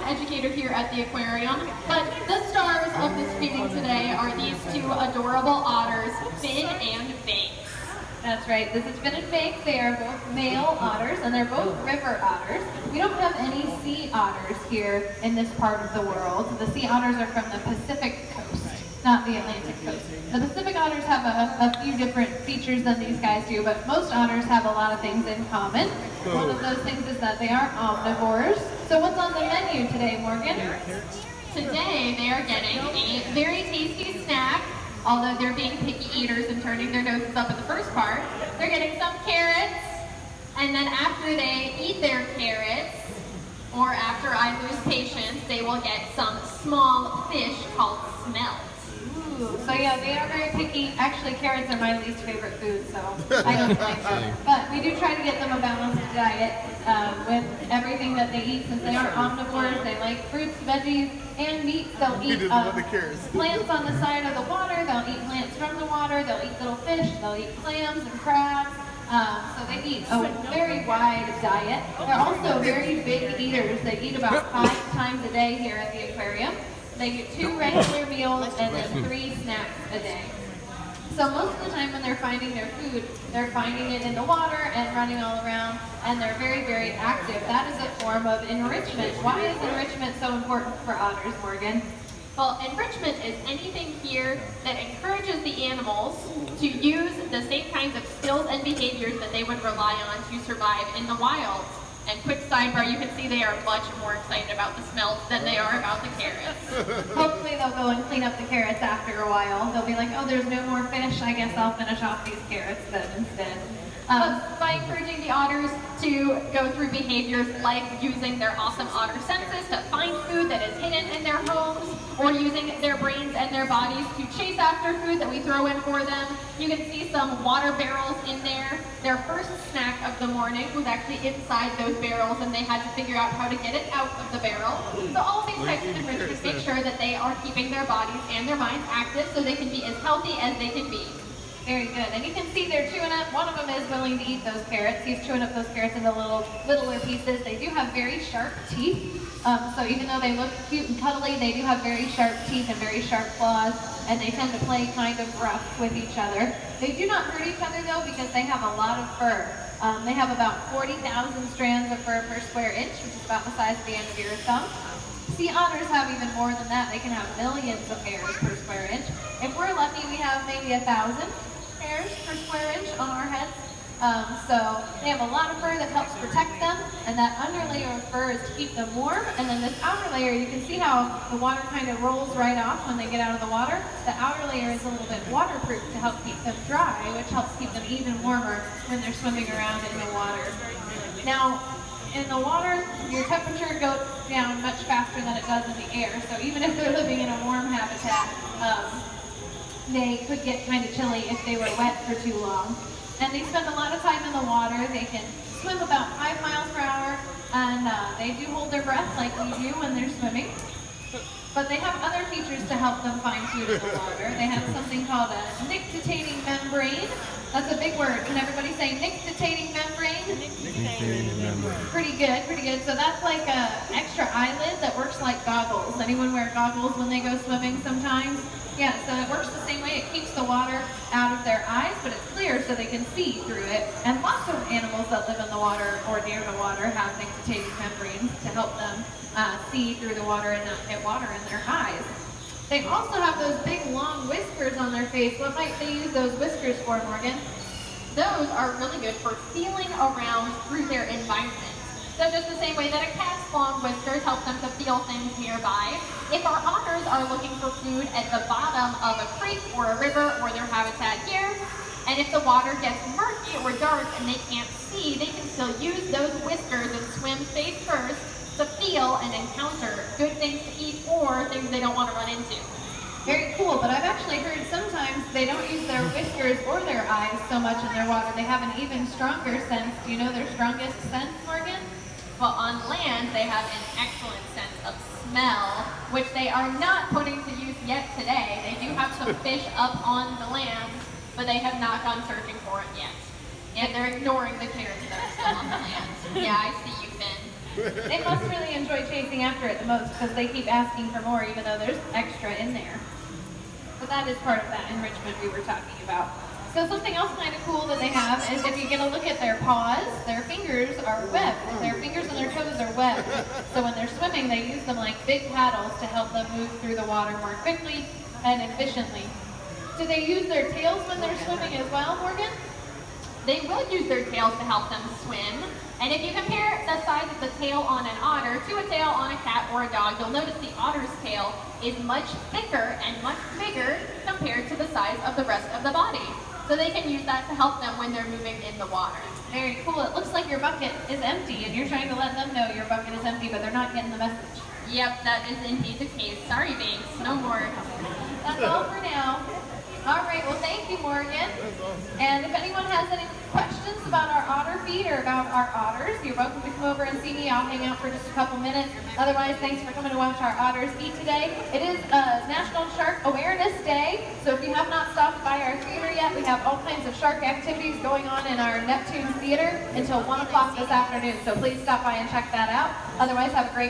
educator here at the aquarium, but the stars of this feeding today are these two adorable otters, Finn and Banks. That's right, this is Finn and Banks. They are both male otters, and they're both river otters. We don't have any sea otters here in this part of the world. The sea otters are from the Pacific coast, not the Atlantic coast. The Pacific otters have a few different features than these guys do, but most otters have a lot of things in common. One of those things is that they are omnivores. So what's on the menu today, Morgan? Today they are getting a very tasty snack. Although they're being picky eaters and turning their noses up at the first part, they're getting some carrots, and then after they eat their carrots, or after I lose patience, they will get some small fish called smelts. Ooh, so yeah, they are very picky. Actually, carrots are my least favorite food, so I don't like them. But we do try to get them a balanced diet with everything that they eat. Since they are omnivores, they like fruits, veggies, and meat. They'll eat plants on the side of the water. They'll eat plants from the water. They'll eat little fish. They'll eat clams and crabs. So they eat a very wide diet. They're also very big eaters. They eat about 5 times a day here at the aquarium. They get 2 regular meals and then 3 snacks a day. So most of the time when they're finding their food, they're finding it in the water and running all around, and they're very, very active. That is a form of enrichment. Why is enrichment so important for otters, Morgan? Well, enrichment is anything here that encourages the animals to use the same kinds of skills and behaviors that they would rely on to survive in the wild. And quick sidebar, you can see they are much more excited about the smells than they are about the carrots. Hopefully they'll go and clean up the carrots after a while. They'll be like, oh, there's no more fish. I guess I'll finish off these carrots then instead. By encouraging the otters to go through behaviors like using their awesome otter senses to find food that is hidden in their homes, or using their brains and their bodies to chase after food that we throw in for them. You can see some water barrels in there. Their first snack of the morning was actually inside those barrels, and they had to figure out how to get it out of the barrel. So all of these types of enrichment make sure that they are keeping their bodies and their minds active so they can be as healthy as they can be. Very good. And you can see they're chewing up. One of them is willing to eat those carrots. He's chewing up those carrots into littler pieces. They do have very sharp teeth. So even though they look cute and cuddly, they do have very sharp teeth and very sharp claws, and they tend to play kind of rough with each other. They do not hurt each other though, because they have a lot of fur. They have about 40,000 strands of fur per square inch, which is about the size of the end of your thumb. Sea otters have even more than that. They can have millions of hairs per square inch. If we're lucky, we have maybe 1,000 hairs per square inch on our heads. So they have a lot of fur that helps protect them, and that underlayer of fur is to keep them warm. And then this outer layer, you can see how the water kind of rolls right off when they get out of the water. The outer layer is a little bit waterproof to help keep them dry, which helps keep them even warmer when they're swimming around in the water. Now, in the water, your temperature goes down much faster than it does in the air. So even if they're living in a warm habitat, they could get kind of chilly if they were wet for too long. And they spend a lot of time in the water. They can swim about 5 miles per hour, and they do hold their breath like we do when they're swimming. But they have other features to help them find food in the water. They have something called a nictitating membrane. That's a big word. Can everybody say nictitating membrane? Nictitating membrane. Pretty good, pretty good. So that's like an extra eyelid that works like goggles. Anyone wear goggles when they go swimming sometimes? Yeah, so it works the same way. It keeps the water out of their eyes, but it's clear so they can see through it. And lots of animals that live in the water or near the water have nictitating membranes to help them see through the water and not get water in their eyes. They also have those big long whiskers on their face. What might they use those whiskers for, Morgan? Those are really good for feeling around through their environment. So just the same way that a cat's long whiskers help them to feel things nearby, if our otters are looking for food at the bottom of a creek or a river or their habitat here, and if the water gets murky or dark and they can't see, they can still use those whiskers and swim face first to feel and encounter good things to eat or things they don't want to run into. Very cool, but I've actually heard sometimes they don't use their whiskers or their eyes so much in their water. They have an even stronger sense. Do you know their strongest sense, Morgan? Well, on land, they have an excellent sense of smell, which they are not putting to use yet today. They do have some fish up on the land, but they have not gone searching for it yet. And they're ignoring the carrots that are still on the land. Yeah, I see you, Finn. They must really enjoy chasing after it the most because they keep asking for more even though there's extra in there. So that is part of that enrichment we were talking about. So something else kind of cool that they have is if you get a look at their paws, their fingers are webbed. Their fingers and their toes are webbed. So when they're swimming, they use them like big paddles to help them move through the water more quickly and efficiently. Do they use their tails when they're swimming as well, Morgan? They will use their tails to help them swim. And if you compare the size of the tail on an otter to a tail on a cat or a dog, you'll notice the otter's tail is much thicker and much bigger compared to the size of the rest of the body. So they can use that to help them when they're moving in the water. Very cool. It looks like your bucket is empty and you're trying to let them know your bucket is empty, but they're not getting the message. Yep, that is indeed the case. Sorry, Banks, no more. That's all for now. All right, well, thank you, Morgan. And if anyone has any questions about our otter feed or about our otters, you're welcome to come over and see me. I'll hang out for just a couple minutes. Otherwise, thanks for coming to watch our otters eat today. It is National Shark Awareness Day, so if you have not stopped by our theater yet, we have all kinds of shark activities going on in our Neptune Theater until 1 o'clock this afternoon, so please stop by and check that out. Otherwise, have a great